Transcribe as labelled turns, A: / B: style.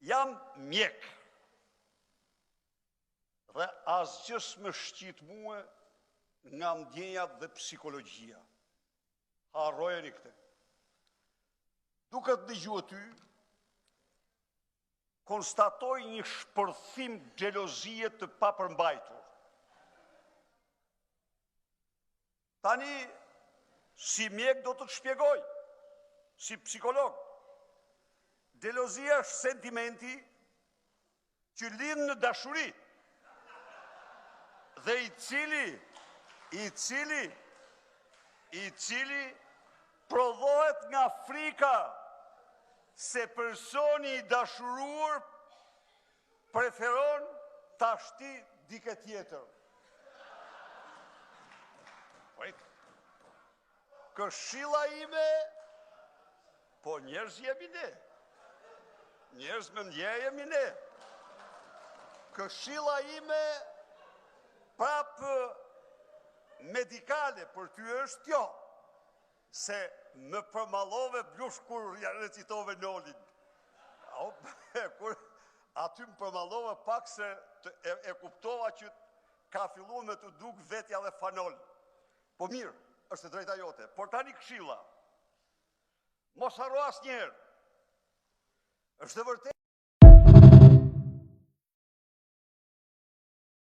A: Jam mjek dhe asgjë s'më shqit mua nga ndjenjat dhe psikologjia. Harrojeni këtë. Duke të dëgjuar ty, konstatoj një shpërthim xhelozie të papërmbajtur. Tani, si mjek do të të shpjegoj, si psikolog. Xhelozia është sentimenti që lind në dashuri dhe i cili prodhohet nga frika se personi i dashuruar preferon ta shti dikë tjetër. Këshilla ime, po njerëz jemi ne. Njerëz me ndje jemi ne. Këshilla ime prapë medikale për ty është kjo, se më përmallove blush kur recitove Nolin. Aty më përmallove pak se e kuptova që ka filluar me të duk vetja dhe fanol. Po mirë, është e drejta jote. Por tani këshilla. Mos harro asnjëherë. Është e vërtetë